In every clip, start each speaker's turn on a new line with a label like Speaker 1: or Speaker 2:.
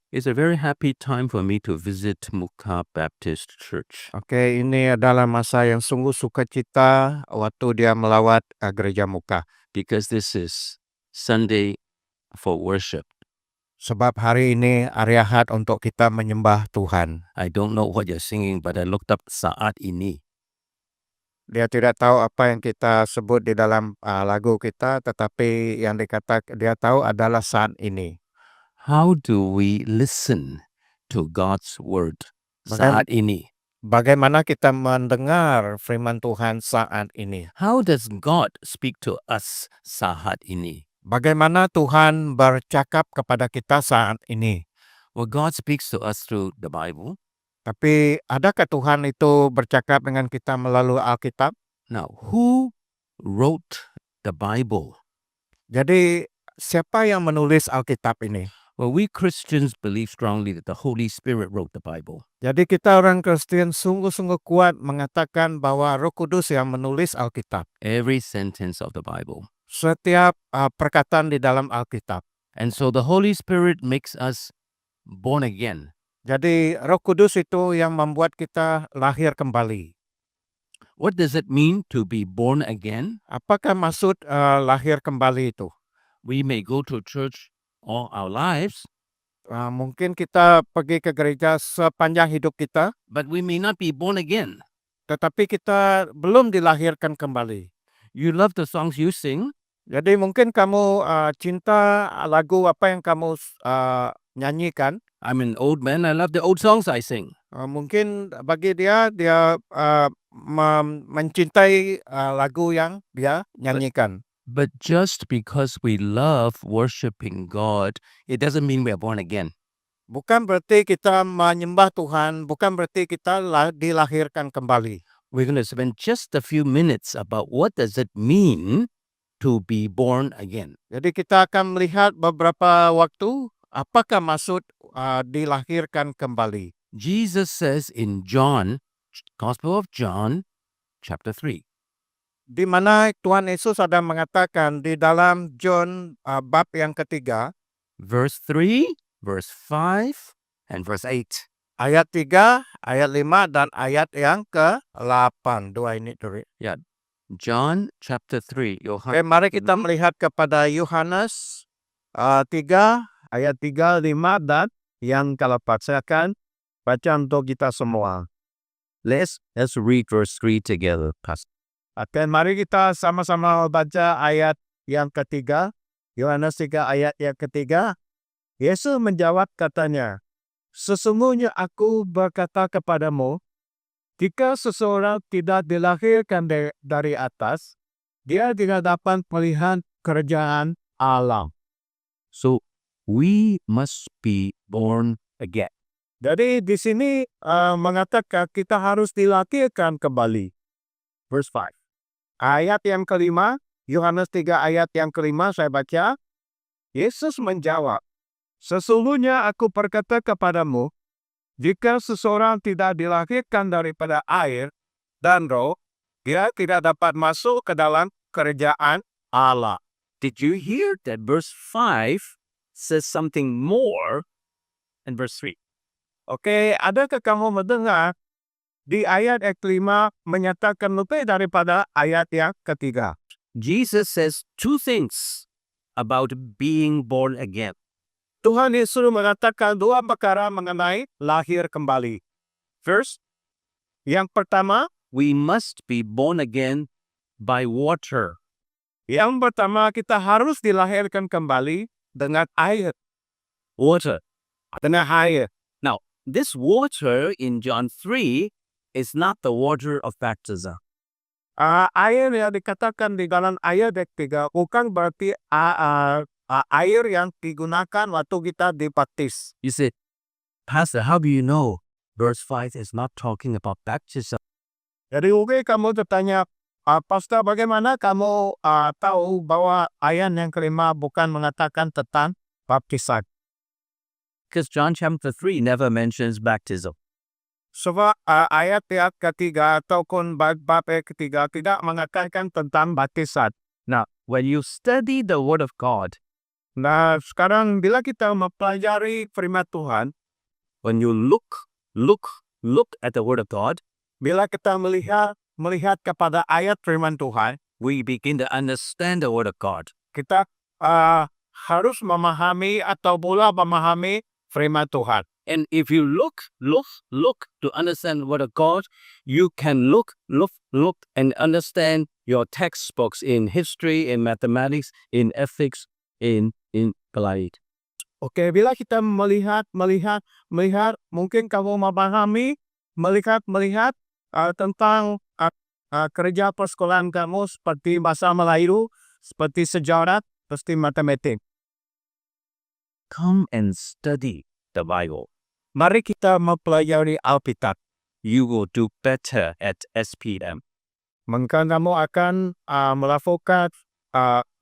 Speaker 1: It's a very happy time for me to visit Muka Baptist Church
Speaker 2: Oke, ini adalah masa yang sungguh sukacita waktu dia melawat gereja Muka.
Speaker 1: because this is Sunday for worship.
Speaker 2: Sebab hari ini hari Ahad untuk kita menyembah Tuhan.
Speaker 1: I don't know what you're singing, but I looked up saat ini.
Speaker 2: Dia tidak tahu apa yang kita sebut di dalam lagu kita, tetapi yang dia tahu adalah saat ini.
Speaker 1: How do we listen to God's word
Speaker 2: Bagaim-
Speaker 1: saat ini?
Speaker 2: Bagaimana kita mendengar firman Tuhan saat ini?
Speaker 1: How does God speak to us saat ini?
Speaker 2: Bagaimana Tuhan bercakap kepada kita saat ini?
Speaker 1: Well, God speaks to us through the Bible.
Speaker 2: Tapi adakah Tuhan itu bercakap dengan kita melalui Alkitab?
Speaker 1: Now, who wrote the Bible?
Speaker 2: Jadi siapa yang menulis Alkitab ini?
Speaker 1: Well, we Christians believe strongly that the Holy Spirit wrote the Bible.
Speaker 2: Jadi kita orang Kristen sungguh-sungguh kuat mengatakan bahwa Roh Kudus yang menulis Alkitab.
Speaker 1: Every sentence of the Bible.
Speaker 2: Setiap perkataan di dalam Alkitab.
Speaker 1: And so the Holy Spirit makes us born again.
Speaker 2: Jadi Roh Kudus itu yang membuat kita lahir kembali.
Speaker 1: What does it mean to be born again?
Speaker 2: Apakah maksud lahir kembali itu?
Speaker 1: We may go to church all our lives,
Speaker 2: Mungkin kita pergi ke gereja sepanjang hidup kita,
Speaker 1: but we may not be born again.
Speaker 2: tetapi kita belum dilahirkan kembali.
Speaker 1: You love the songs you sing,
Speaker 2: Jadi mungkin kamu cinta lagu apa yang kamu nyanyikan.
Speaker 1: I'm an old man, I love the old songs I sing.
Speaker 2: Mungkin bagi dia mencintai lagu yang dia nyanyikan.
Speaker 1: But just because we love worshiping God, it doesn't mean we are born again.
Speaker 2: Bukan berarti kita menyembah Tuhan, bukan berarti kita dilahirkan kembali.
Speaker 1: We're going to spend just a few minutes about what does it mean to be born again.
Speaker 2: Jadi kita akan melihat beberapa waktu apakah maksud dilahirkan kembali.
Speaker 1: Jesus says in John, Gospel of John, chapter 3.
Speaker 2: Di mana Tuhan Yesus ada mengatakan di dalam John bab yang ketiga,
Speaker 1: Verse 3, verse 5, and verse 8.
Speaker 2: ayat 3, ayat 5, dan ayat yang ke-8. Dua ini dulu.
Speaker 1: John chapter 3.
Speaker 2: Oke, mari kita melihat kepada Yohanes 3, ayat 3, 5, dan yang ke-8. Saya akan baca untuk kita semua.
Speaker 1: Let's read verse 3 together, Pastor.
Speaker 2: Oke, mari kita sama-sama baca ayat yang ketiga. Yohanes 3 ayat yang ketiga. Yesus menjawab katanya, "Sesungguhnya aku berkata kepadamu, jika seseorang tidak dilahirkan dari atas, dia tidak dapat melihat kerajaan Allah."
Speaker 1: So we must be born again.
Speaker 2: Jadi di sini mengatakan kita harus dilahirkan kembali. Verse 5. Ayat yang kelima, Yohanes 3 ayat yang kelima saya baca. Yesus menjawab, "Sesungguhnya aku berkata kepadamu, jika seseorang tidak dilahirkan daripada air dan roh, dia tidak dapat masuk ke dalam kerajaan Allah."
Speaker 1: Did you hear that verse 5 says something more than verse 3?
Speaker 2: Oke, adakah kamu mendengar di ayat yang kelima menyatakan lebih daripada ayat yang ketiga?
Speaker 1: Jesus says two things about being born again.
Speaker 2: Tuhan Yesus mengatakan dua perkara mengenai lahir kembali. First, yang pertama,
Speaker 1: We must be born again by water.
Speaker 2: yang pertama kita harus dilahirkan kembali dengan air.
Speaker 1: Water.
Speaker 2: Dengan air.
Speaker 1: This water in John 3 is not the water of baptism.
Speaker 2: Air yang dikatakan di dalam ayat ketiga bukan berarti air yang digunakan waktu kita dibaptis.
Speaker 1: You say, Pastor, how do you know verse 5 is not talking about baptism?
Speaker 2: Jadi mungkin kamu bertanya, Pastor, bagaimana kamu tahu bahwa ayat yang kelima bukan mengatakan tentang baptisan?
Speaker 1: Because John chapter 3 never mentions baptism.
Speaker 2: Sebab ayat yang ketiga ataupun bab yang ketiga tidak mengatakan tentang baptisan.
Speaker 1: Now, when you study the Word of God,
Speaker 2: Nah, sekarang bila kita mempelajari firman Tuhan,
Speaker 1: when you look at the Word of God,
Speaker 2: bila kita melihat kepada ayat firman Tuhan,
Speaker 1: we begin to understand the Word of God.
Speaker 2: kita harus memahami atau pula memahami firman Tuhan.
Speaker 1: And if you look to understand the Word of God, you can look, and understand your textbooks in history, in mathematics, in ethics, in polite.
Speaker 2: Oke, bila kita melihat, mungkin kamu memahami, melihat tentang kerja persekolahan kamu seperti bahasa Melayu, seperti sejarah, seperti matematik.
Speaker 1: Come and study the Bible.
Speaker 2: Mari kita mempelajari Alkitab.
Speaker 1: You will do better at SPM.
Speaker 2: Maka kamu akan melakukan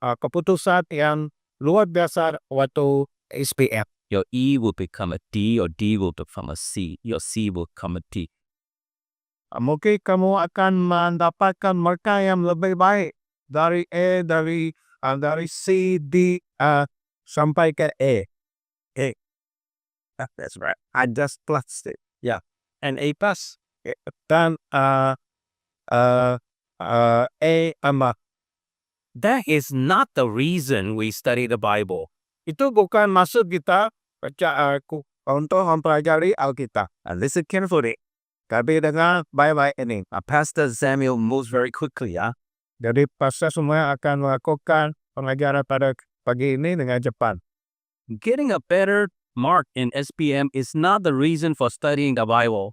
Speaker 2: keputusan yang luar biasa waktu SPM.
Speaker 1: Your E will become a D, your D will become a C, your C will become a D.
Speaker 2: Mungkin kamu akan mendapatkan markah yang lebih baik dari E, dari C, D, sampai ke E.
Speaker 1: That's right.
Speaker 2: I just plus it.
Speaker 1: And A plus.
Speaker 2: Dan E sama.
Speaker 1: That is not the reason we study the Bible.
Speaker 2: Itu bukan maksud kita untuk mempelajari Alkitab.
Speaker 1: And listen carefully.
Speaker 2: Tapi dengan baik-baik ini.
Speaker 1: Pastor Samuel moves very quickly.
Speaker 2: Jadi pastor semua akan melakukan pengajaran pada pagi ini dengan cepat.
Speaker 1: Getting a better mark in SPM is not the reason for studying the Bible.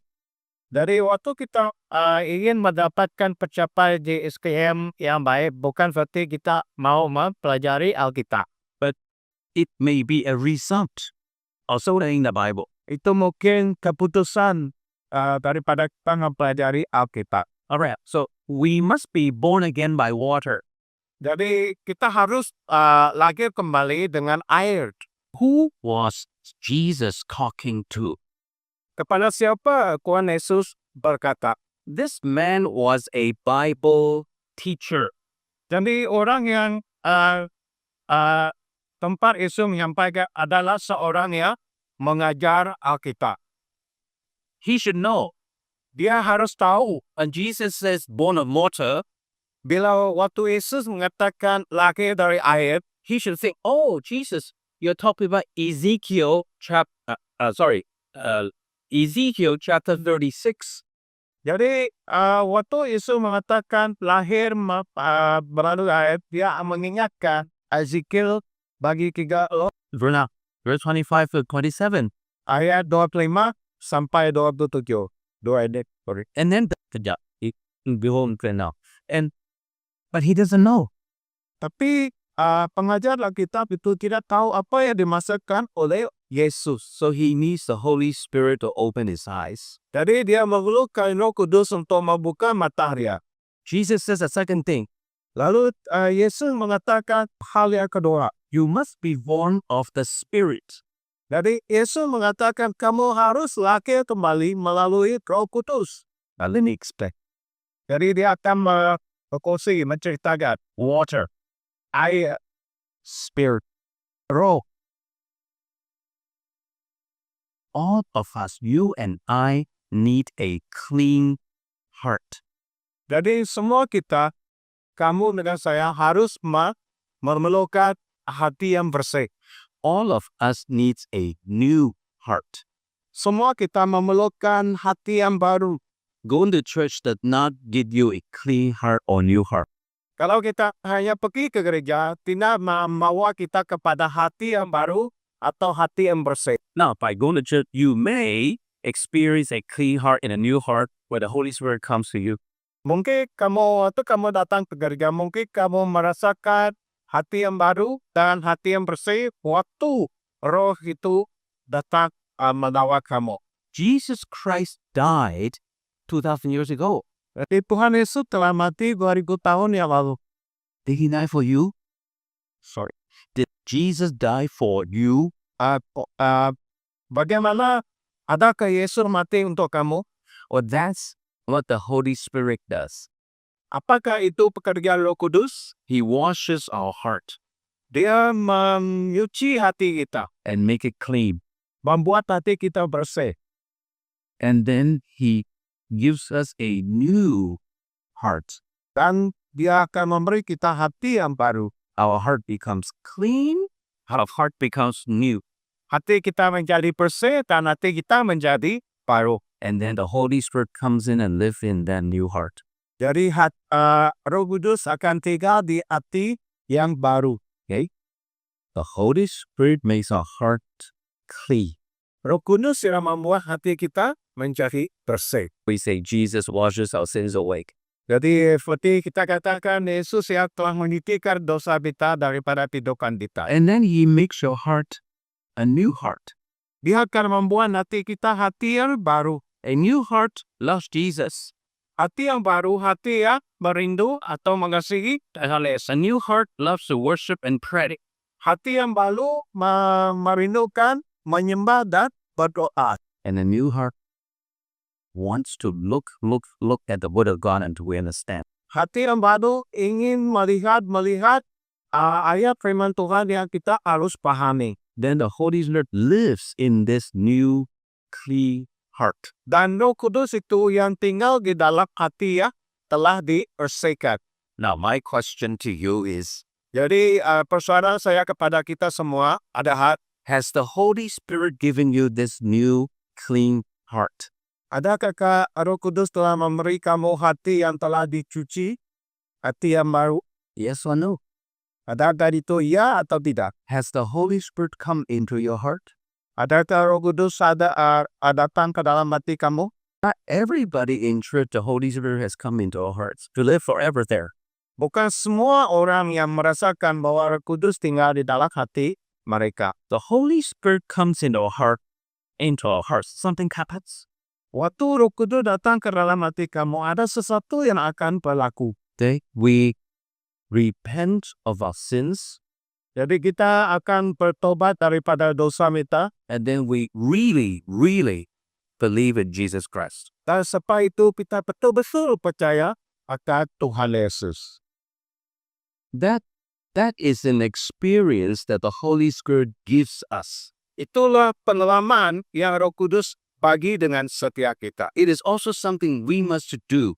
Speaker 2: Dari waktu kita ingin mendapatkan pencapaian di SPM yang baik, bukan berarti kita mau mempelajari Alkitab.
Speaker 1: It may be a result of studying the Bible.
Speaker 2: Itu mungkin keputusan daripada kita mempelajari Alkitab.
Speaker 1: Alright, so we must be born again by water.
Speaker 2: Jadi kita harus lahir kembali dengan air.
Speaker 1: Who was Jesus talking to?
Speaker 2: Kepada siapa Tuhan Yesus berkata?
Speaker 1: This man was a Bible teacher.
Speaker 2: Jadi orang yang tempat Yesus menyampaikan adalah seorang yang mengajar Alkitab.
Speaker 1: He should know.
Speaker 2: Dia harus tahu.
Speaker 1: When Jesus says born of water,
Speaker 2: Bila waktu Yesus mengatakan lahir dari air,
Speaker 1: he should think, oh, Jesus, you're talking about Ezekiel chapter 36.
Speaker 2: jadi waktu Yesus mengatakan lahir melalui air, dia mengingatkan Ezekiel bagi 3
Speaker 1: Verse 25 to 27.
Speaker 2: ayat 25 sampai 27. 2 ayat, sorry.
Speaker 1: And then but he doesn't know.
Speaker 2: Tapi pengajar Alkitab itu tidak tahu apa yang dimaksudkan oleh Yesus.
Speaker 1: So he needs the Holy Spirit to open his eyes.
Speaker 2: Jadi dia memerlukan Roh Kudus untuk membuka mata dia.
Speaker 1: Jesus says a second thing.
Speaker 2: Lalu Yesus mengatakan hal yang kedua.
Speaker 1: You must be born of the Spirit.
Speaker 2: Jadi Yesus mengatakan kamu harus lahir kembali melalui Roh Kudus.
Speaker 1: Now let me explain.
Speaker 2: Jadi dia akan menceritakan
Speaker 1: Water,
Speaker 2: air,
Speaker 1: Spirit, Roh. All of us, you and I, need a clean heart.
Speaker 2: Jadi semua kita, kamu dengan saya harus memerlukan hati yang bersih.
Speaker 1: All of us needs a new heart.
Speaker 2: Semua kita memerlukan hati yang baru.
Speaker 1: Going to church does not give you a clean heart or new heart.
Speaker 2: Kalau kita hanya pergi ke gereja, tidak membawa kita kepada hati yang baru atau hati yang bersih.
Speaker 1: Now, by going to church, you may experience a clean heart and a new heart where the Holy Spirit comes to you.
Speaker 2: Mungkin waktu kamu datang ke gereja, mungkin kamu merasakan hati yang baru dan hati yang bersih waktu Roh itu datang menawa kamu.
Speaker 1: Jesus Christ died 2,000 years ago.
Speaker 2: Jadi Tuhan Yesus telah mati 2000 tahun yang lalu.
Speaker 1: Did he die for you?
Speaker 2: Sorry.
Speaker 1: Did Jesus die for you?
Speaker 2: Bagaimana adakah Yesus mati untuk kamu?
Speaker 1: Or that's what the Holy Spirit does.
Speaker 2: Apakah itu pekerjaan Roh Kudus?
Speaker 1: He washes our heart.
Speaker 2: Dia menyuci hati kita,
Speaker 1: and make it clean.
Speaker 2: membuat hati kita bersih.
Speaker 1: And then He gives us a new heart.
Speaker 2: Dan dia akan memberi kita hati yang baru.
Speaker 1: Our heart becomes clean, our heart becomes new.
Speaker 2: Hati kita menjadi bersih dan hati kita menjadi baru.
Speaker 1: And then the Holy Spirit comes in and lives in that new heart.
Speaker 2: Jadi Roh Kudus akan tinggal di hati yang baru.
Speaker 1: The Holy Spirit makes our heart clean.
Speaker 2: Roh Kudus yang membuat hati kita menjadi bersih.
Speaker 1: We say Jesus washes our sins away.
Speaker 2: Jadi seperti kita katakan Yesus yang telah menyucikan dosa kita daripada tindakan kita.
Speaker 1: And then He makes your heart a new heart.
Speaker 2: Dia akan membuat hati kita hati yang baru.
Speaker 1: A new heart loves Jesus.
Speaker 2: Hati yang baru, hati yang merindu atau mengasihi Yesus.
Speaker 1: A new heart loves to worship and pray.
Speaker 2: Hati yang baru merindukan, menyembah dan berdoa.
Speaker 1: And a new heart wants to look at the Word of God and to understand.
Speaker 2: Hati yang baru ingin melihat ayat firman Tuhan yang kita harus pahami.
Speaker 1: Then the Holy Spirit lives in this new clean heart.
Speaker 2: Dan Roh Kudus itu yang tinggal di dalam hati ya telah dibersihkan.
Speaker 1: Now my question to you is,
Speaker 2: Jadi persoalan saya kepada kita semua adalah,
Speaker 1: has the Holy Spirit given you this new clean heart?
Speaker 2: adakah Roh Kudus telah memberi kamu hati yang telah dicuci, hati yang baru?
Speaker 1: Yes or no?
Speaker 2: Adakah itu ya atau tidak?
Speaker 1: Has the Holy Spirit come into your heart?
Speaker 2: Adakah Roh Kudus datang ke dalam hati kamu?
Speaker 1: Not everybody in church, the Holy Spirit has come into our hearts to live forever there.
Speaker 2: Bukan semua orang yang merasakan bahwa Roh Kudus tinggal di dalam hati mereka.
Speaker 1: The Holy Spirit comes into our hearts. Something happens.
Speaker 2: Waktu Roh Kudus datang ke dalam hati kamu, ada sesuatu yang akan berlaku.
Speaker 1: We repent of our sins,
Speaker 2: Jadi kita akan bertobat daripada dosa kita.
Speaker 1: and then we really believe in Jesus Christ.
Speaker 2: Dan setelah itu kita betul-betul percaya akan Tuhan Yesus.
Speaker 1: That is an experience that the Holy Spirit gives us.
Speaker 2: Itulah pengalaman yang Roh Kudus bagi dengan setiap kita.
Speaker 1: It is also something we must do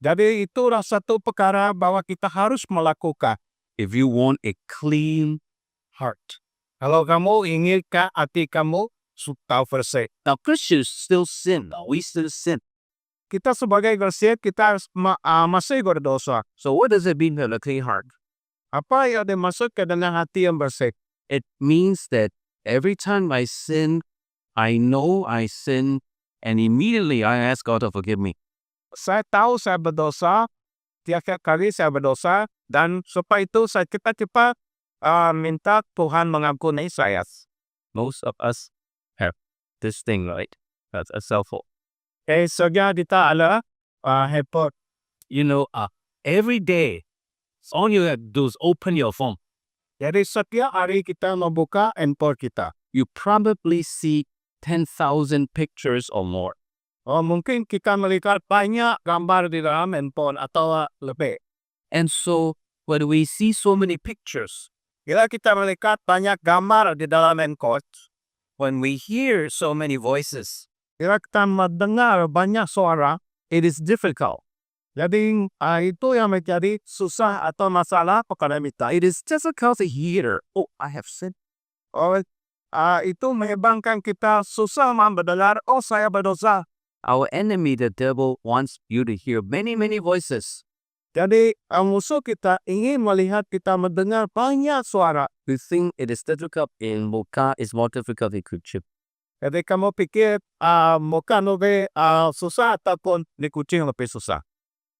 Speaker 2: Jadi itulah satu perkara bahwa kita harus melakukan.
Speaker 1: if you want a clean heart.
Speaker 2: Kalau kamu inginkan hati kamu suka bersih.
Speaker 1: Now Christians still sin. We still sin.
Speaker 2: Kita sebagai Kristen kita masih berdosa.
Speaker 1: So what does it mean to have a clean heart?
Speaker 2: Apa yang dimaksud dengan hati yang bersih?
Speaker 1: It means that every time I sin, I know I sin, and immediately I ask God to forgive me.
Speaker 2: Saya tahu saya berdosa, tiap kali saya berdosa, dan supaya itu kita cepat minta Tuhan mengampuni saya.
Speaker 1: Most of us have this thing, right? That's a cell-phone.
Speaker 2: Sejak kita ada handphone.
Speaker 1: You know, every day, all you have to do is open your phone.
Speaker 2: Jadi setiap hari kita membuka handphone kita.
Speaker 1: You probably see 10,000 pictures or more.
Speaker 2: Mungkin kita melihat banyak gambar di dalam handphone atau lebih.
Speaker 1: And so, when we see so many pictures,
Speaker 2: Bila kita melihat banyak gambar di dalam handphone,
Speaker 1: when we hear so many voices,
Speaker 2: bila kita mendengar banyak suara,
Speaker 1: it is difficult.
Speaker 2: jadi itu yang menjadi susah atau masalah perkara kita.
Speaker 1: It is difficult to hear, oh, I have sinned.
Speaker 2: Itu menyebabkan kita susah mendengar, saya berdosa.
Speaker 1: Our enemy, the devil, wants you to hear many, many voices.
Speaker 2: Jadi musuh kita ingin melihat kita mendengar banyak suara.
Speaker 1: We think it is difficult in Muka, it's more difficult in Kuchip.
Speaker 2: Jadi kamu pikir bukan lebih susah ataupun di kucing lebih susah.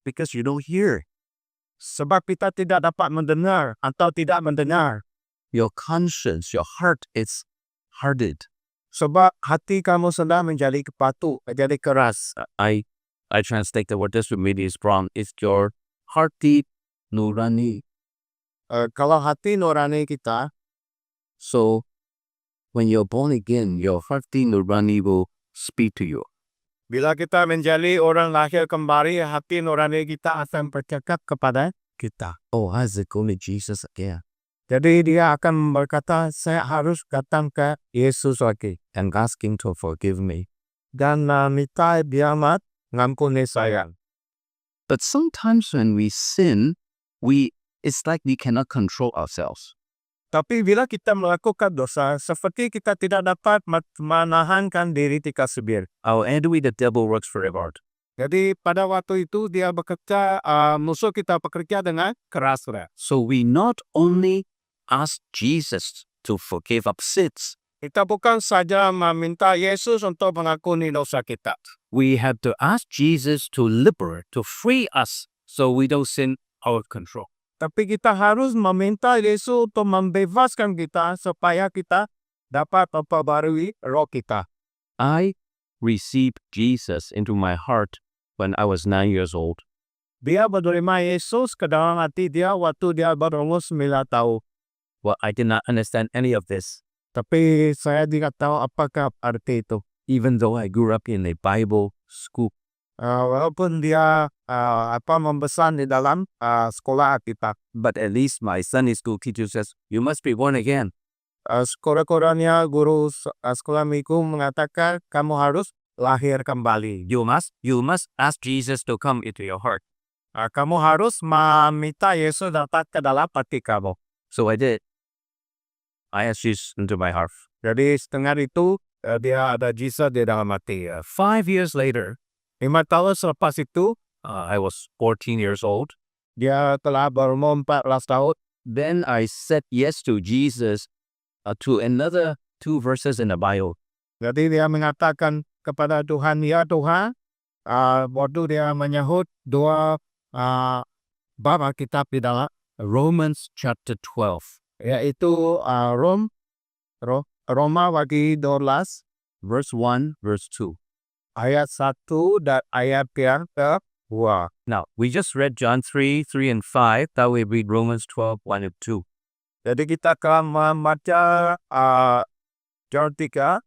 Speaker 1: Because you don't hear.
Speaker 2: Sebab kita tidak dapat mendengar atau tidak mendengar.
Speaker 1: Your conscience, your heart is hardened.
Speaker 2: Sebab hati kamu sedang menjadi kepatu, menjadi keras.
Speaker 1: I translate the word this with me is wrong. It's your hearty nurani.
Speaker 2: Kalau hati nurani kita,
Speaker 1: So when you're born again, your hearty nurani will speak to you.
Speaker 2: bila kita menjadi orang lahir kembali, hati nurani kita akan bercakap kepada kita.
Speaker 1: Oh, how's it going with Jesus again?
Speaker 2: Jadi dia akan berkata, saya harus datang ke Yesus lagi.
Speaker 1: and asking to forgive me.
Speaker 2: Dan minta dia ngampuni saya.
Speaker 1: But sometimes when we sin, it's like we cannot control ourselves.
Speaker 2: Tapi bila kita melakukan dosa, seperti kita tidak dapat menahankan diri kita sendiri.
Speaker 1: Our enemy, the devil, works very hard.
Speaker 2: Jadi pada waktu itu dia bekerja, musuh kita bekerja dengan keras.
Speaker 1: So we not only ask Jesus to forgive our sins,
Speaker 2: Kita bukan saja meminta Yesus untuk mengampuni dosa kita.
Speaker 1: we have to ask Jesus to liberate, to free us so we don't sin out of control.
Speaker 2: Tapi kita harus meminta Yesus untuk membebaskan kita supaya kita dapat memperbarui roh kita.
Speaker 1: I received Jesus into my heart when I was 9 years old.
Speaker 2: Dia menerima Yesus ke dalam hati dia waktu dia berumur 9 tahun.
Speaker 1: Well, I did not understand any of this,
Speaker 2: Tapi saya tidak tahu apakah arti itu.
Speaker 1: even though I grew up in a Bible school.
Speaker 2: Walaupun dia membesar di dalam sekolah kita.
Speaker 1: But at least my Sunday school teacher says, you must be born again.
Speaker 2: Sekurang-kurangnya guru sekolah minggu mengatakan kamu harus lahir kembali.
Speaker 1: You must ask Jesus to come into your heart.
Speaker 2: Kamu harus meminta Yesus datang ke dalam hati kamu.
Speaker 1: So I did. I asked Jesus into my heart.
Speaker 2: Jadi setengah itu dia ada Jesus di dalam hati.
Speaker 1: 5 years later,
Speaker 2: 5 tahun selepas itu
Speaker 1: I was 14 years old.
Speaker 2: dia telah berumur 14 tahun.
Speaker 1: Then I said yes to Jesus to another 2 verses in the Bible.
Speaker 2: Jadi dia mengatakan kepada Tuhan, ya Tuhan, waktu dia menyahut dua bab Alkitab di dalam,
Speaker 1: Romans chapter 12,
Speaker 2: yaitu Roma bagi 12
Speaker 1: verse 1, verse 2.
Speaker 2: ayat 1 dan ayat yang kedua.
Speaker 1: Now, we just read John 3, 3 and 5. Now we read Romans 12, 1 and 2.
Speaker 2: Jadi kita akan membaca John 3,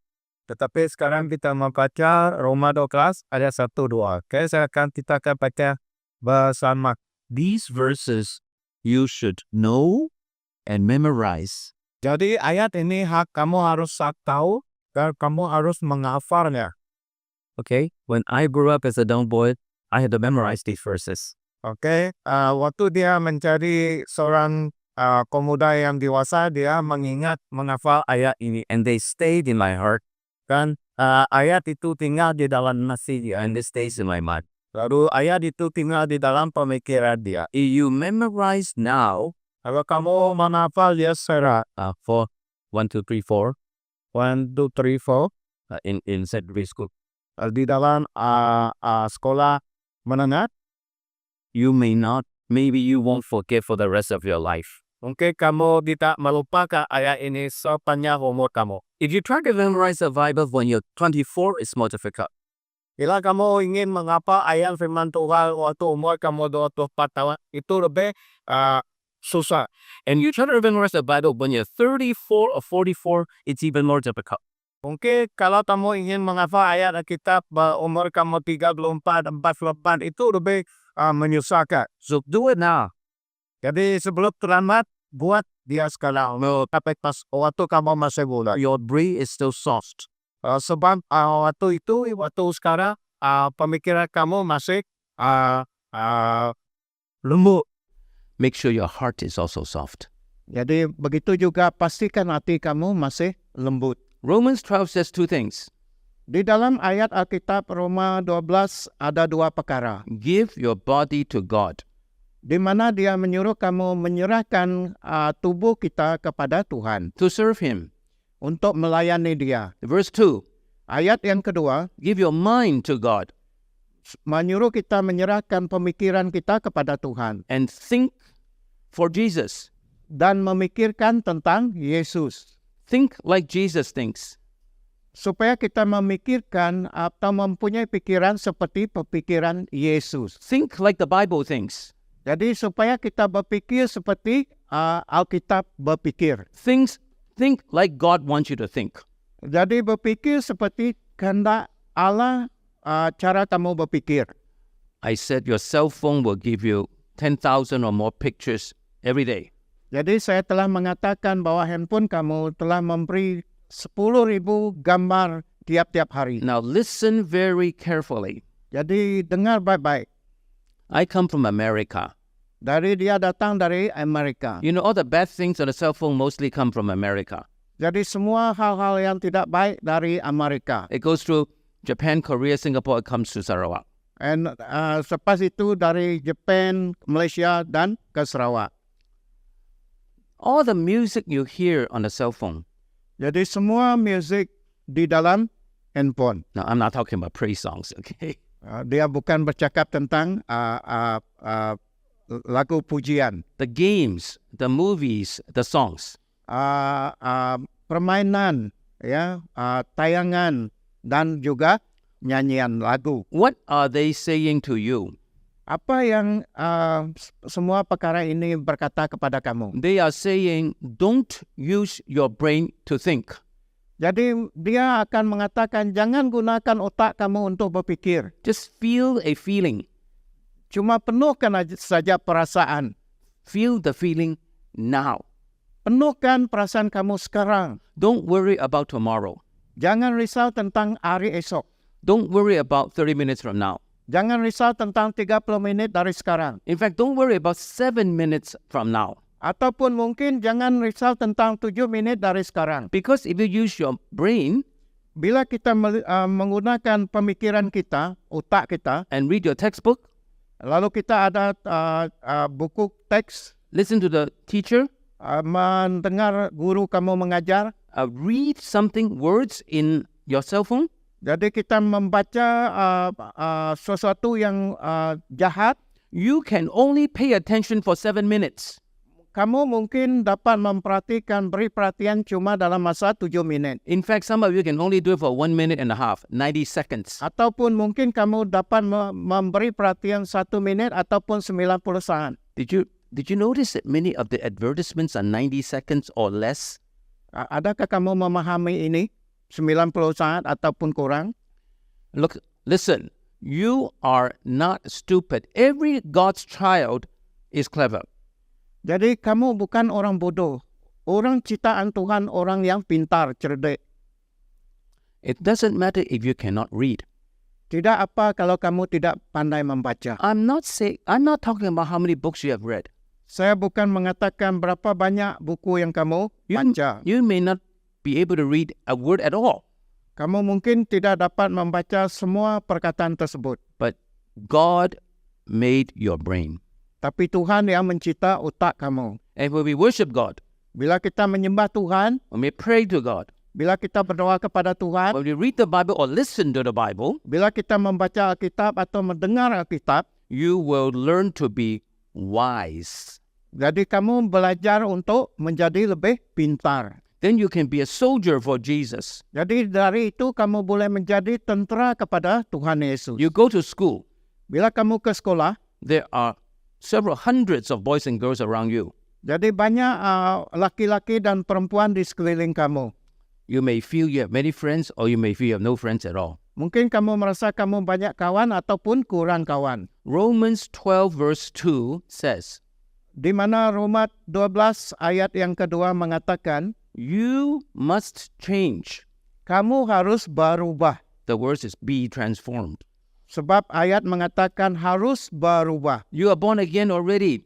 Speaker 2: tetapi sekarang kita membaca Roma 12 ayat 1, 2. Oke, kita akan baca bersama.
Speaker 1: These verses you should know and memorize.
Speaker 2: Jadi ayat ini kamu harus tahu dan kamu harus menghafalnya.
Speaker 1: Okay? When I grew up as a young boy, I had to memorize these verses.
Speaker 2: Oke, waktu dia menjadi seorang pemuda yang dewasa, dia menghafal ayat ini.
Speaker 1: And they stayed in my heart,
Speaker 2: Dan ayat itu tinggal di dalam nasi dia.
Speaker 1: and it stays in my mind.
Speaker 2: Lalu ayat itu tinggal di dalam pemikiran dia.
Speaker 1: If you memorize now,
Speaker 2: Kalau kamu menghafal dia secara
Speaker 1: 4, 1, 2, 3, 4,
Speaker 2: 1, 2, 3, 4
Speaker 1: in secondary school,
Speaker 2: di dalam sekolah menengah,
Speaker 1: maybe you won't forget for the rest of your life.
Speaker 2: mungkin kamu tidak melupakan ayat ini sepanjang umur kamu.
Speaker 1: If you try to memorize the Bible when you're 24, it's more difficult.
Speaker 2: Bila kamu ingin menghafal ayat firman Tuhan waktu umur kamu 24 tahun, itu lebih susah.
Speaker 1: And you try to memorize the Bible when you're 34 or 44, it's even more difficult.
Speaker 2: Mungkin kalau kamu ingin menghafal ayat Alkitab umur kamu 34, 44, itu lebih menyusahkan.
Speaker 1: So do it now.
Speaker 2: Jadi sebelum terlambat, buat dia sekarang. Tapi pas waktu kamu masih muda.
Speaker 1: Your brain is still soft.
Speaker 2: Sebab waktu sekarang pemikiran kamu masih lembut.
Speaker 1: Make sure your heart is also soft.
Speaker 2: Jadi begitu juga pastikan hati kamu masih lembut.
Speaker 1: Romans 12 says 2 things.
Speaker 2: Di dalam ayat Alkitab Roma 12 ada 2 perkara.
Speaker 1: Give your body to God.
Speaker 2: Di mana dia menyuruh kamu menyerahkan tubuh kita kepada Tuhan.
Speaker 1: To serve Him.
Speaker 2: Untuk melayani dia.
Speaker 1: Verse 2.
Speaker 2: Ayat yang kedua.
Speaker 1: Give your mind to God.
Speaker 2: Menyuruh kita menyerahkan pemikiran kita kepada Tuhan.
Speaker 1: And think for Jesus.
Speaker 2: Dan memikirkan tentang Yesus.
Speaker 1: Think like Jesus thinks.
Speaker 2: Supaya kita memikirkan atau mempunyai pikiran seperti pemikiran Yesus.
Speaker 1: Think like the Bible thinks.
Speaker 2: Jadi supaya kita berpikir seperti Alkitab berpikir.
Speaker 1: Think like God wants you to think.
Speaker 2: Jadi berpikir seperti kehendak Allah cara kamu berpikir.
Speaker 1: I said your cell phone will give you 10,000 or more pictures every day.
Speaker 2: Jadi saya telah mengatakan bahwa handphone kamu telah memberi 10.000 gambar tiap-tiap hari.
Speaker 1: Now listen very carefully.
Speaker 2: Jadi dengar baik-baik.
Speaker 1: I come from America.
Speaker 2: Dia datang dari Amerika.
Speaker 1: You know, all the bad things on the cell phone mostly come from America.
Speaker 2: Jadi semua hal-hal yang tidak baik dari Amerika.
Speaker 1: It goes through Japan, Korea, Singapore, it comes to Sarawak.
Speaker 2: And selepas itu dari Jepang, Malaysia, dan ke Sarawak.
Speaker 1: All the music you hear on the cell phone.
Speaker 2: Jadi semua musik di dalam handphone.
Speaker 1: Now, I'm not talking about praise songs, okay?
Speaker 2: Dia bukan bercakap tentang lagu pujian.
Speaker 1: The games, the movies, the songs.
Speaker 2: Permainan, ya, tayangan, dan juga nyanyian lagu.
Speaker 1: What are they saying to you?
Speaker 2: Apa yang semua perkara ini berkata kepada kamu?
Speaker 1: They are saying, don't use your brain to think.
Speaker 2: Jadi dia akan mengatakan jangan gunakan otak kamu untuk berpikir.
Speaker 1: Just feel a feeling.
Speaker 2: Cuma penuhkan saja perasaan.
Speaker 1: Feel the feeling now.
Speaker 2: Penuhkan perasaan kamu sekarang.
Speaker 1: Don't worry about tomorrow.
Speaker 2: Jangan risau tentang hari esok.
Speaker 1: Don't worry about 30 minutes from now.
Speaker 2: Jangan risau tentang 30 menit dari sekarang.
Speaker 1: In fact, don't worry about 7 minutes from now.
Speaker 2: Ataupun mungkin jangan risau tentang 7 menit dari sekarang.
Speaker 1: Because if you use your brain,
Speaker 2: bila kita menggunakan pemikiran kita, otak kita,
Speaker 1: and read your textbook,
Speaker 2: lalu kita ada buku teks,
Speaker 1: listen to the teacher,
Speaker 2: mendengar guru kamu mengajar,
Speaker 1: read something, words in your cell phone,
Speaker 2: jadi kita membaca sesuatu yang jahat,
Speaker 1: you can only pay attention for 7 minutes.
Speaker 2: Kamu mungkin dapat beri perhatian cuma dalam masa 7 menit.
Speaker 1: In fact, some of you can only do it for 1.5 minutes, 90 seconds.
Speaker 2: Ataupun mungkin kamu dapat memberi perhatian 1 menit ataupun 90 saat.
Speaker 1: Did you notice that many of the advertisements are 90 seconds or less?
Speaker 2: Adakah kamu memahami ini? 90 saat ataupun kurang?
Speaker 1: Look, listen. You are not stupid. Every God's child is clever.
Speaker 2: Jadi kamu bukan orang bodoh. Orang ciptaan Tuhan orang yang pintar, cerdik.
Speaker 1: It doesn't matter if you cannot read.
Speaker 2: Tidak apa kalau kamu tidak pandai membaca.
Speaker 1: I'm not talking about how many books you have read.
Speaker 2: Saya bukan mengatakan berapa banyak buku yang kamu baca.
Speaker 1: You may not be able to read a word at all.
Speaker 2: Kamu mungkin tidak dapat membaca semua perkataan tersebut.
Speaker 1: But God made your brain.
Speaker 2: Tapi Tuhan yang mencipta otak kamu.
Speaker 1: And when we worship God,
Speaker 2: bila kita menyembah Tuhan,
Speaker 1: when we pray to God,
Speaker 2: bila kita berdoa kepada Tuhan,
Speaker 1: when we read the Bible or listen to the Bible,
Speaker 2: bila kita membaca Alkitab atau mendengar Alkitab,
Speaker 1: you will learn to be wise.
Speaker 2: Jadi kamu belajar untuk menjadi lebih pintar.
Speaker 1: Then you can be a soldier for Jesus.
Speaker 2: Jadi dari itu kamu boleh menjadi tentara kepada Tuhan Yesus.
Speaker 1: You go to school.
Speaker 2: Bila kamu ke sekolah,
Speaker 1: there are several hundreds of boys and girls around you.
Speaker 2: Jadi banyak laki-laki dan perempuan di sekeliling kamu.
Speaker 1: You may feel you have many friends or you may feel you have no friends at all.
Speaker 2: Mungkin kamu merasa kamu banyak kawan ataupun kurang kawan.
Speaker 1: Romans 12 verse 2 says,
Speaker 2: di mana Roma 12 ayat yang kedua mengatakan,
Speaker 1: you must change.
Speaker 2: Kamu harus berubah.
Speaker 1: The word is be transformed.
Speaker 2: Sebab ayat mengatakan harus berubah.
Speaker 1: You are born again already.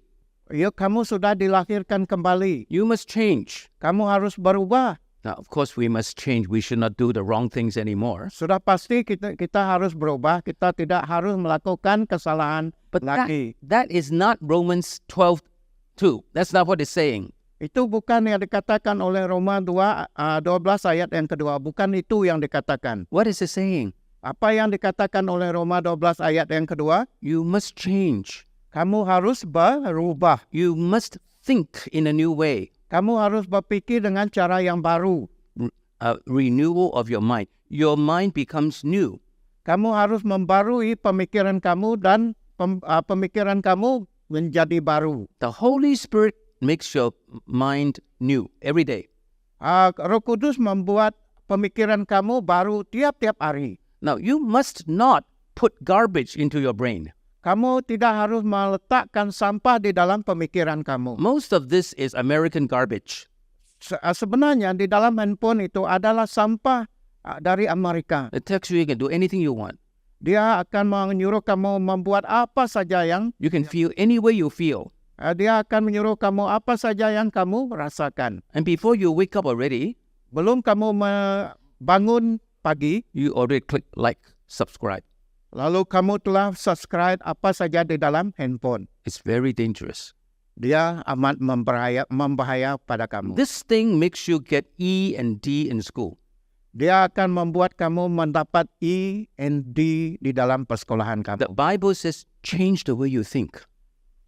Speaker 2: Ya, kamu sudah dilahirkan kembali.
Speaker 1: You must change.
Speaker 2: Kamu harus berubah.
Speaker 1: Now, of course, we must change. We should not do the wrong things anymore.
Speaker 2: Sudah pasti kita harus berubah. Kita tidak harus melakukan kesalahan lagi.
Speaker 1: That is not Romans 12:2. That's not what it's saying.
Speaker 2: Itu bukan yang dikatakan oleh Roma 12 ayat yang kedua. Bukan itu yang dikatakan.
Speaker 1: What is it saying?
Speaker 2: Apa yang dikatakan oleh Roma 12 ayat yang kedua?
Speaker 1: You must change.
Speaker 2: Kamu harus berubah.
Speaker 1: You must think in a new way.
Speaker 2: Kamu harus berpikir dengan cara yang baru.
Speaker 1: Renewal of your mind. Your mind becomes new.
Speaker 2: Kamu harus membarui pemikiran kamu dan pemikiran kamu menjadi baru.
Speaker 1: The Holy Spirit makes your mind new every day.
Speaker 2: Roh Kudus membuat pemikiran kamu baru tiap-tiap hari.
Speaker 1: Now, you must not put garbage into your brain.
Speaker 2: Kamu tidak harus meletakkan sampah di dalam pemikiran kamu.
Speaker 1: Most of this is American garbage.
Speaker 2: Sebenarnya di dalam handphone itu adalah sampah dari Amerika.
Speaker 1: It tells you can do anything you want.
Speaker 2: Dia akan menyuruh kamu membuat apa saja yang
Speaker 1: You can feel any way you feel.
Speaker 2: dia akan menyuruh kamu apa saja yang kamu rasakan.
Speaker 1: And before you wake up already,
Speaker 2: Belum kamu bangun pagi,
Speaker 1: you already click like, subscribe.
Speaker 2: lalu kamu telah subscribe apa saja di dalam handphone.
Speaker 1: It's very dangerous.
Speaker 2: Dia amat membahaya pada kamu.
Speaker 1: This thing makes you get E and D in school.
Speaker 2: Dia akan membuat kamu mendapat E and D di dalam persekolahan
Speaker 1: The
Speaker 2: kamu.
Speaker 1: Bible says change the way you think.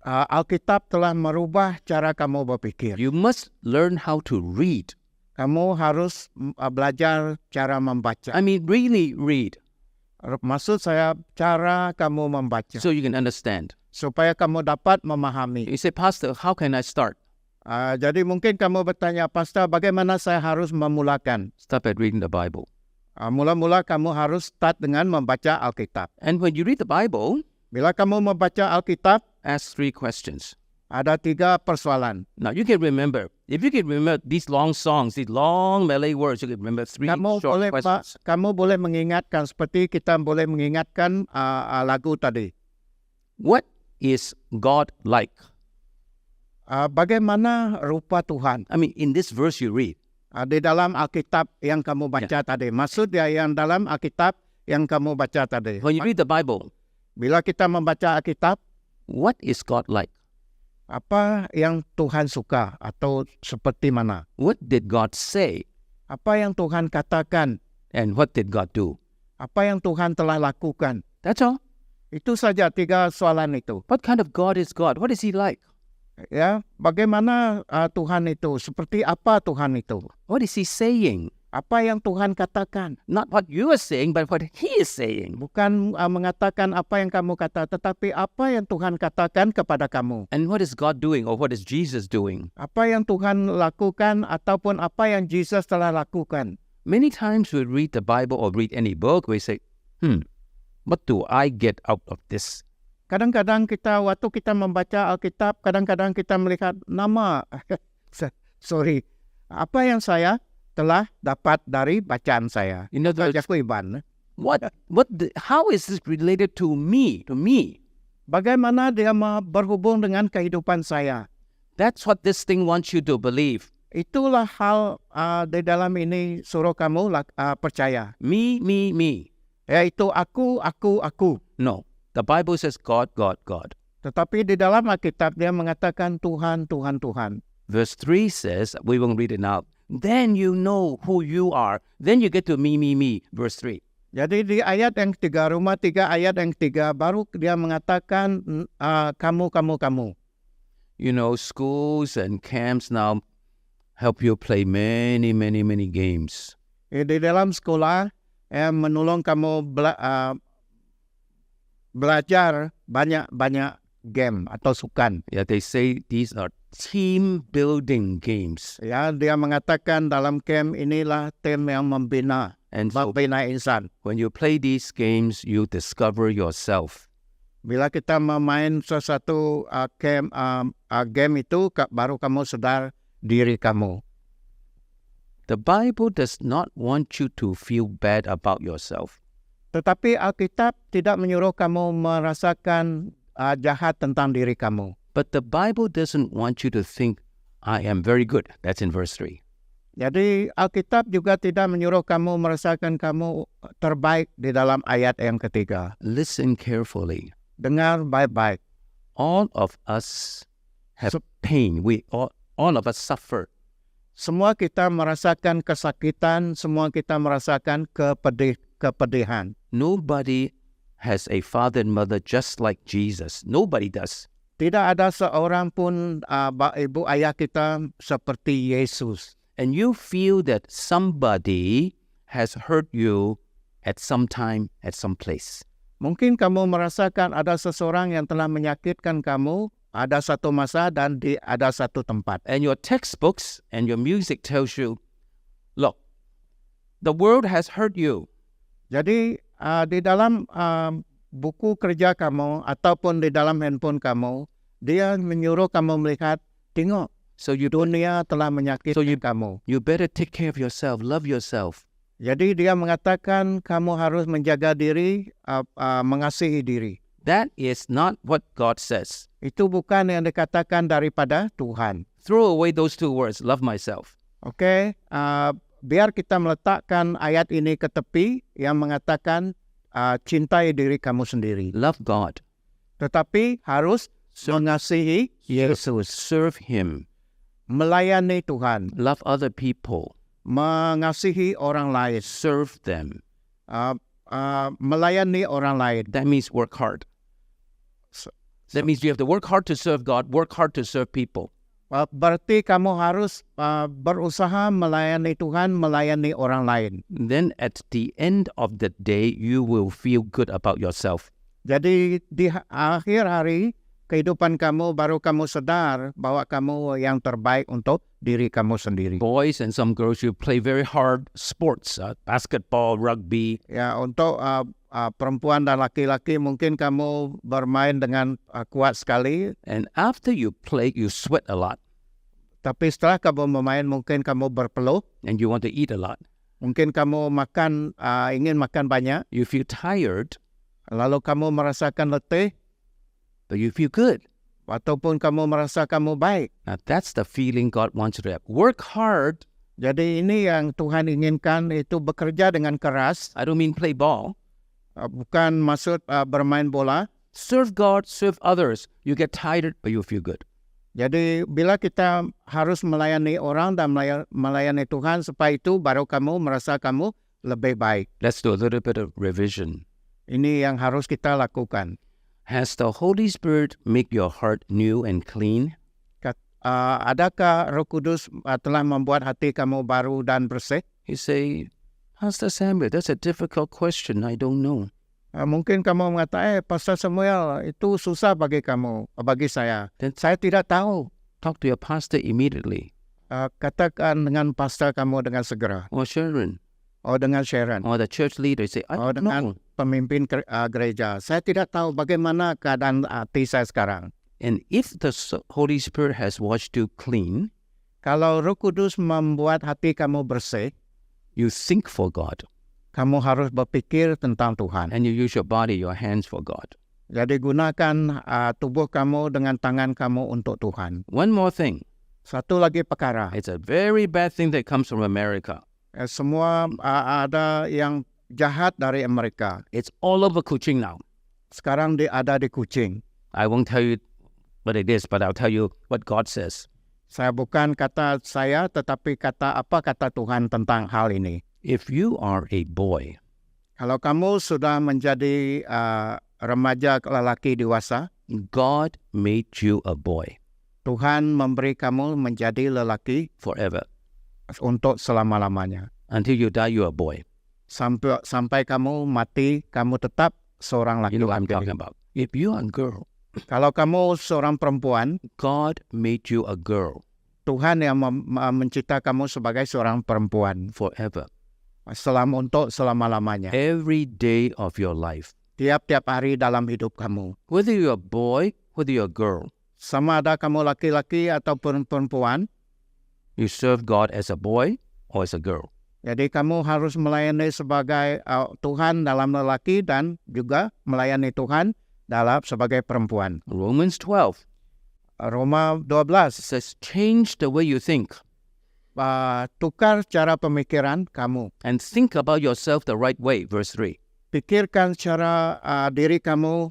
Speaker 2: Alkitab telah merubah cara kamu berpikir.
Speaker 1: You must learn how to read.
Speaker 2: Kamu harus belajar cara membaca.
Speaker 1: I mean, really read
Speaker 2: Maksud saya cara kamu membaca.
Speaker 1: so you can understand.
Speaker 2: Supaya kamu dapat memahami.
Speaker 1: You say, Pastor, how can I start?
Speaker 2: Jadi mungkin kamu bertanya, Pastor, bagaimana saya harus memulakan?
Speaker 1: Start at reading the Bible.
Speaker 2: Mula-mula kamu harus start dengan membaca Alkitab.
Speaker 1: And when you read the Bible,
Speaker 2: Bila kamu membaca Alkitab,
Speaker 1: ask 3 questions.
Speaker 2: ada 3 persoalan.
Speaker 1: Now, you can remember. If you can remember these long songs, these long Malay words, you can remember 3 short questions.
Speaker 2: Kamu boleh mengingatkan seperti kita boleh mengingatkan lagu tadi.
Speaker 1: What is God like?
Speaker 2: Bagaimana rupa Tuhan?
Speaker 1: I mean, in this verse you read,
Speaker 2: Di dalam Alkitab yang kamu baca tadi. Maksud dia yang dalam Alkitab yang kamu baca tadi.
Speaker 1: when you read the Bible,
Speaker 2: Bila kita membaca Alkitab,
Speaker 1: what is God like?
Speaker 2: apa yang Tuhan suka atau seperti mana?
Speaker 1: What did God say?
Speaker 2: Apa yang Tuhan katakan?
Speaker 1: And what did God do?
Speaker 2: Apa yang Tuhan telah lakukan?
Speaker 1: That's all.
Speaker 2: Itu saja 3 soalan itu.
Speaker 1: What kind of God is God? What is He like?
Speaker 2: Ya, bagaimana Tuhan itu? Seperti apa Tuhan itu?
Speaker 1: What is He saying?
Speaker 2: Apa yang Tuhan katakan?
Speaker 1: Not what you are saying, but what He is saying.
Speaker 2: Bukan mengatakan apa yang kamu kata, tetapi apa yang Tuhan katakan kepada kamu.
Speaker 1: And what is God doing, or what is Jesus doing?
Speaker 2: Apa yang Tuhan lakukan ataupun apa yang Yesus telah lakukan.
Speaker 1: Many times we read the Bible or read any book, we say, what do I get out of this?
Speaker 2: Kadang-kadang waktu kita membaca Alkitab, kadang-kadang kita melihat nama. Sorry. Apa yang saya telah dapat dari bacaan saya.
Speaker 1: In other words,
Speaker 2: Bacaku Iban.
Speaker 1: how is this related to me? To me?
Speaker 2: Bagaimana dia berhubung dengan kehidupan saya?
Speaker 1: That's what this thing wants you to believe.
Speaker 2: Itulah hal di dalam ini suruh kamu percaya.
Speaker 1: Me.
Speaker 2: Yaitu aku.
Speaker 1: No. The Bible says God, God, God.
Speaker 2: Tetapi di dalam Alkitab dia mengatakan Tuhan.
Speaker 1: Verse 3 says, we won't read it now. Then you know who you are. Then you get to me. Verse 3.
Speaker 2: Jadi di ayat yang 3, Roma 3 ayat yang 3, baru dia mengatakan kamu.
Speaker 1: You know, schools and camps now help you play many games.
Speaker 2: Di dalam sekolah menolong kamu belajar banyak game atau sukan.
Speaker 1: Yeah, they say these are team building games.
Speaker 2: Ya, dia mengatakan dalam camp inilah tim yang membina insan.
Speaker 1: When you play these games, you discover yourself.
Speaker 2: Bila kita memain sesuatu game itu, baru kamu sadar diri kamu.
Speaker 1: The Bible does not want you to feel bad about yourself.
Speaker 2: Tetapi Alkitab tidak menyuruh kamu merasakan jahat tentang diri kamu.
Speaker 1: But the Bible doesn't want you to think, I am very good. That's in verse 3.
Speaker 2: Jadi Alkitab juga tidak menyuruh kamu merasakan kamu terbaik di dalam ayat yang ketiga.
Speaker 1: Listen carefully.
Speaker 2: Dengar baik-baik.
Speaker 1: All of us have pain. All of us suffer.
Speaker 2: Semua kita merasakan kesakitan, semua kita merasakan kepedihan.
Speaker 1: Nobody has a father and mother just like Jesus. Nobody does.
Speaker 2: Tidak ada seorang pun ibu ayah kita seperti Yesus.
Speaker 1: And you feel that somebody has hurt you at some time, at some place.
Speaker 2: Mungkin kamu merasakan ada seseorang yang telah menyakitkan kamu, ada satu masa dan ada satu tempat.
Speaker 1: And your textbooks and your music tells you, look, the world has hurt you.
Speaker 2: Jadi di dalam buku kerja kamu ataupun di dalam handphone kamu, dia menyuruh kamu melihat, tengok,
Speaker 1: So you
Speaker 2: dunia telah menyakiti kamu.
Speaker 1: you better take care of yourself, love yourself.
Speaker 2: Jadi dia mengatakan kamu harus menjaga diri, mengasihi diri.
Speaker 1: That is not what God says.
Speaker 2: Itu bukan yang dikatakan daripada Tuhan.
Speaker 1: Throw away those two words, love myself.
Speaker 2: Oke, biar kita meletakkan ayat ini ke tepi yang mengatakan cintai diri kamu sendiri.
Speaker 1: Love God.
Speaker 2: Tetapi harus mengasihi Yesus,
Speaker 1: Serve Him.
Speaker 2: melayani Tuhan,
Speaker 1: Love other people.
Speaker 2: mengasihi orang lain,
Speaker 1: Serve them.
Speaker 2: melayani orang lain.
Speaker 1: That means work hard. That means you have to work hard to serve God, work hard to serve people.
Speaker 2: Berarti kamu harus berusaha melayani Tuhan, melayani orang lain.
Speaker 1: Then at the end of the day, you will feel good about yourself.
Speaker 2: Jadi di akhir hari kehidupan kamu baru kamu sadar bahwa kamu yang terbaik untuk diri kamu sendiri.
Speaker 1: Boys and some girls, you play very hard sports, basketball, rugby.
Speaker 2: Ya, untuk perempuan dan laki-laki mungkin kamu bermain dengan kuat sekali,
Speaker 1: And after you play, you sweat a lot
Speaker 2: tapi setelah kamu bermain mungkin kamu berpeluh,
Speaker 1: and you want to eat a lot.
Speaker 2: mungkin kamu ingin makan banyak,
Speaker 1: You feel tired,
Speaker 2: lalu kamu merasakan letih,
Speaker 1: but you feel good.
Speaker 2: ataupun kamu merasa kamu baik.
Speaker 1: Now that's the feeling God wants you to have. Work hard.
Speaker 2: Jadi ini yang Tuhan inginkan, itu bekerja dengan keras,
Speaker 1: I don't mean play ball.
Speaker 2: bukan maksud bermain bola.
Speaker 1: Serve God, serve others. You get tired, but you feel good.
Speaker 2: Jadi bila kita harus melayani orang dan melayani Tuhan, supaya itu baru kamu merasa kamu lebih baik.
Speaker 1: Let's do a little bit of revision.
Speaker 2: Ini yang harus kita lakukan.
Speaker 1: Has the Holy Spirit make your heart new and clean?
Speaker 2: Adakah Roh Kudus telah membuat hati kamu baru dan bersih?
Speaker 1: You say, Pastor Samuel, that's a difficult question. I don't know.
Speaker 2: Mungkin kamu mengatakan, Pastor Samuel, itu susah bagi kamu, bagi saya.
Speaker 1: Then
Speaker 2: Saya tidak tahu.
Speaker 1: talk to your pastor immediately.
Speaker 2: Katakan dengan pastor kamu dengan segera.
Speaker 1: Or Sharon,
Speaker 2: Dengan Sharon.
Speaker 1: or the church leader. Say, I don't
Speaker 2: Dengan
Speaker 1: know.
Speaker 2: pemimpin gereja. Saya tidak tahu bagaimana keadaan hati saya sekarang.
Speaker 1: And if the Holy Spirit has washed you clean,
Speaker 2: Kalau Roh Kudus membuat hati kamu bersih,
Speaker 1: you think for God.
Speaker 2: kamu harus berpikir tentang Tuhan.
Speaker 1: And you use your body, your hands for God.
Speaker 2: Jadi gunakan tubuh kamu dengan tangan kamu untuk Tuhan.
Speaker 1: One more thing.
Speaker 2: Satu lagi perkara.
Speaker 1: It's a very bad thing that comes from America.
Speaker 2: Semua ada yang jahat dari Amerika.
Speaker 1: It's all over Kuching now.
Speaker 2: Sekarang ada di Kuching.
Speaker 1: I won't tell you what it is, but I'll tell you what God says.
Speaker 2: Saya bukan kata saya, tetapi apa kata Tuhan tentang hal ini.
Speaker 1: If you are a boy,
Speaker 2: Kalau kamu sudah menjadi remaja lelaki dewasa,
Speaker 1: God made you a boy
Speaker 2: Tuhan memberi kamu menjadi lelaki
Speaker 1: forever.
Speaker 2: untuk selama-lamanya.
Speaker 1: Until you die, you're a boy.
Speaker 2: Sampai kamu mati, kamu tetap seorang
Speaker 1: You know what I'm
Speaker 2: laki-laki.
Speaker 1: talking about. If you are a girl,
Speaker 2: Kalau kamu seorang perempuan,
Speaker 1: God made you a girl
Speaker 2: Tuhan yang mencipta kamu sebagai seorang perempuan
Speaker 1: forever.
Speaker 2: untuk selama-lamanya.
Speaker 1: Every day of your life.
Speaker 2: Tiap-tiap hari dalam hidup kamu.
Speaker 1: Whether you're a boy, whether you're a girl,
Speaker 2: Sama ada kamu laki-laki ataupun perempuan,
Speaker 1: you serve God as a boy or as a girl.
Speaker 2: jadi kamu harus melayani sebagai Tuhan dalam lelaki dan juga melayani Tuhan sebagai perempuan.
Speaker 1: Romans 12
Speaker 2: Roma 12,
Speaker 1: says, change the way you think
Speaker 2: tukar cara pemikiran kamu.
Speaker 1: and think about yourself the right way. Verse 3.
Speaker 2: Pikirkan cara diri kamu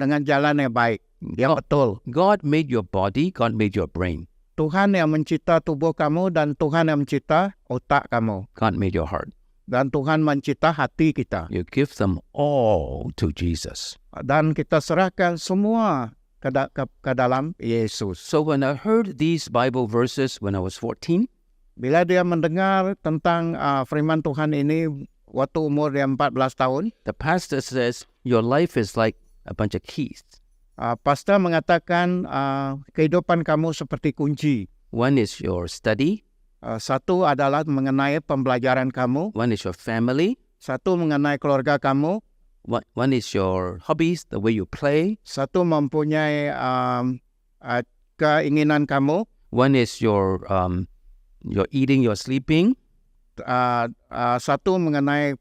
Speaker 2: dengan jalan yang baik, yang betul.
Speaker 1: God made your body, God made your brain,
Speaker 2: Tuhan yang mencipta tubuh kamu dan Tuhan yang mencipta otak kamu.
Speaker 1: God made your heart.
Speaker 2: Dan Tuhan mencipta hati kita.
Speaker 1: You give them all to Jesus.
Speaker 2: Dan kita serahkan semua ke dalam Yesus.
Speaker 1: So when I heard these Bible verses when I was 14,
Speaker 2: Bila dia mendengar tentang firman Tuhan ini waktu umur dia 14 tahun,
Speaker 1: the pastor says, your life is like a bunch of keys.
Speaker 2: pastor mengatakan kehidupan kamu seperti kunci.
Speaker 1: One is your study,
Speaker 2: Satu adalah mengenai pembelajaran kamu,
Speaker 1: one is your family,
Speaker 2: satu mengenai keluarga kamu,
Speaker 1: One is your hobbies, the way you play.
Speaker 2: Satu mempunyai keinginan kamu.
Speaker 1: One is your eating, your sleeping.
Speaker 2: Satu mengenai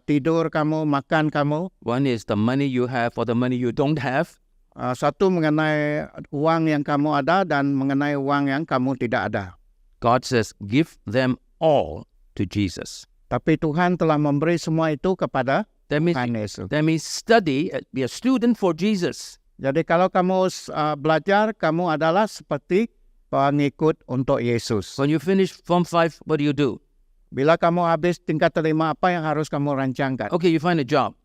Speaker 2: tidur kamu, makan kamu.
Speaker 1: One is the money you have or the money you don't have.
Speaker 2: Satu mengenai uang yang kamu ada dan mengenai uang yang kamu tidak ada.
Speaker 1: God says, give them all to Jesus.
Speaker 2: Tapi Tuhan telah memberi semua itu kepada
Speaker 1: That means,
Speaker 2: Tuhan Yesus.
Speaker 1: that means study, be a student for Jesus.
Speaker 2: Jadi kalau kamu belajar, kamu adalah seperti pengikut untuk Yesus.
Speaker 1: When you finish Form 5, what do?
Speaker 2: Bila kamu habis tingkat 5, apa yang harus kamu rancangkan?
Speaker 1: Okay, you find a job.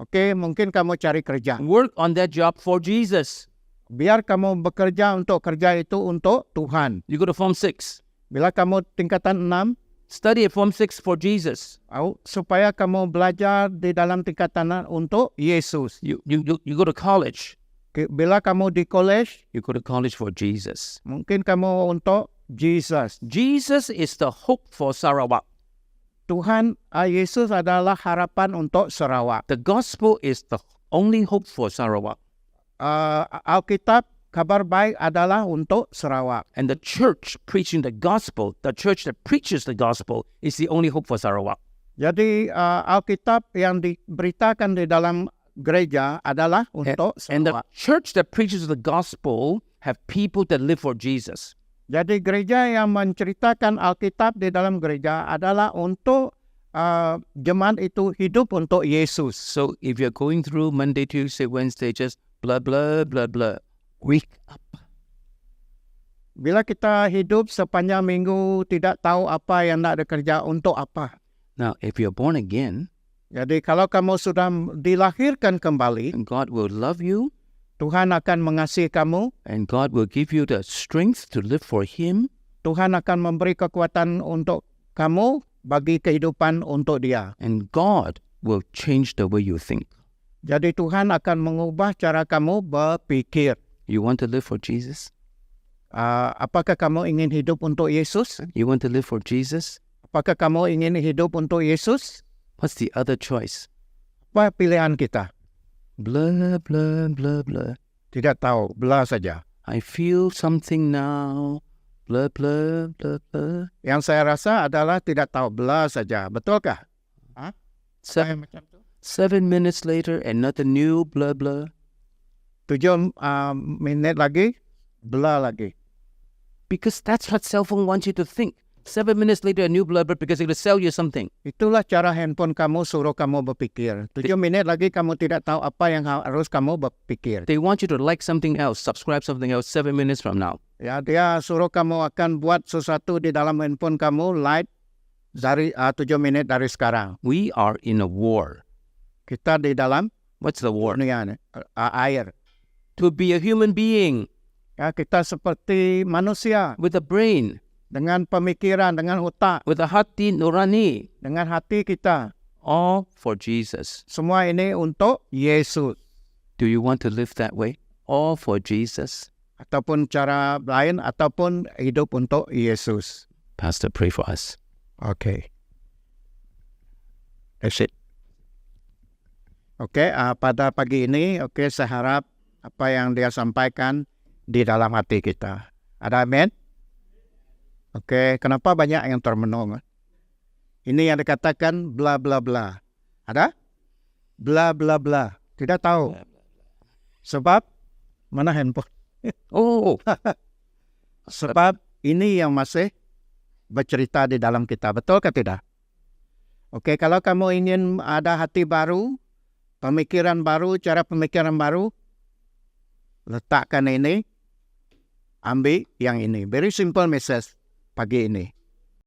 Speaker 2: Oke, mungkin kamu cari kerja.
Speaker 1: Work on that job for Jesus.
Speaker 2: Biar kamu bekerja untuk kerja itu untuk Tuhan.
Speaker 1: You go to Form 6.
Speaker 2: Bila kamu tingkatan 6,
Speaker 1: Study at Form 6 for Jesus.
Speaker 2: supaya kamu belajar di dalam tingkatan untuk Yesus.
Speaker 1: You go to college.
Speaker 2: Bila kamu di college,
Speaker 1: You go to college for Jesus.
Speaker 2: mungkin kamu untuk Jesus.
Speaker 1: Jesus is the hope for Sarawak.
Speaker 2: Tuhan Yesus adalah harapan untuk Sarawak.
Speaker 1: The gospel is the only hope for Sarawak.
Speaker 2: Alkitab, kabar baik adalah untuk Sarawak.
Speaker 1: And the church preaching the gospel, the church that preaches the gospel, is the only hope for Sarawak.
Speaker 2: Jadi Alkitab yang diberitakan di dalam gereja adalah untuk
Speaker 1: And the
Speaker 2: Sarawak.
Speaker 1: church that preaches the gospel have people that live for Jesus.
Speaker 2: Jadi gereja yang menceritakan Alkitab di dalam gereja adalah untuk jemaat itu hidup untuk Yesus.
Speaker 1: So if you're going through Monday, Tuesday, Wednesday, just blah, blah, blah, blah, wake up.
Speaker 2: Bila kita hidup sepanjang minggu tidak tahu apa yang nak kerja untuk apa.
Speaker 1: Now, if you're born again,
Speaker 2: Jadi kalau kamu sudah dilahirkan kembali,
Speaker 1: and God will love you,
Speaker 2: Tuhan akan mengasihi kamu,
Speaker 1: and God will give you the strength to live for Him,
Speaker 2: Tuhan akan memberi kekuatan untuk kamu bagi kehidupan untuk Dia.
Speaker 1: and God will change the way you think.
Speaker 2: Jadi Tuhan akan mengubah cara kamu berpikir.
Speaker 1: You want to live for Jesus?
Speaker 2: Apakah kamu ingin hidup untuk Yesus?
Speaker 1: You want to live for Jesus?
Speaker 2: Apakah kamu ingin hidup untuk Yesus?
Speaker 1: What's the other choice?
Speaker 2: Apa pilihan kita?
Speaker 1: Blah, blah, blah, blah.
Speaker 2: Tidak tahu, belah saja.
Speaker 1: I feel something now. Blah, blah, blah, blah.
Speaker 2: Yang saya rasa adalah tidak tahu, belah saja. Betulkah?
Speaker 1: Seven minutes later, another new blah, blah.
Speaker 2: 7 menit lagi, belah lagi.
Speaker 1: Because that's what cell phone wants you to think. 7 minutes later, a new blah, blah, because they're going to sell you something.
Speaker 2: Itulah cara handphone kamu suruh kamu berpikir. 7 menit lagi kamu tidak tahu apa yang harus kamu berpikir.
Speaker 1: They want you to like something else, subscribe something else 7 minutes from now.
Speaker 2: Ya, dia suruh kamu akan buat sesuatu di dalam handphone kamu like dari 7 menit dari sekarang.
Speaker 1: We are in a war.
Speaker 2: Kita di dalam
Speaker 1: What's the war?
Speaker 2: dunia air.
Speaker 1: To be a human being
Speaker 2: Ya, kita seperti manusia
Speaker 1: with a brain,
Speaker 2: dengan pemikiran, dengan otak,
Speaker 1: with a hati nurani,
Speaker 2: dengan hati kita.
Speaker 1: all for Jesus.
Speaker 2: Semua ini untuk Yesus.
Speaker 1: Do you want to live that way? All for Jesus.
Speaker 2: Ataupun cara lain, ataupun hidup untuk Yesus.
Speaker 1: Pastor, pray for us.
Speaker 2: Oke. That's it. Oke, pada pagi ini, saya harap apa yang dia sampaikan di dalam hati kita. Ada amin? Oke, kenapa banyak yang termenung? Ini yang dikatakan bla bla bla. Ada? Bla bla bla. Tidak tahu. Sebab mana handphone?
Speaker 1: Oh,
Speaker 2: Sebab ini yang masih bercerita di dalam kita. Betul ke tidak? Oke, kalau kamu ingin ada hati baru, pemikiran baru, cara pemikiran baru, letakkan ini, ambil yang ini. Very simple message pagi ini.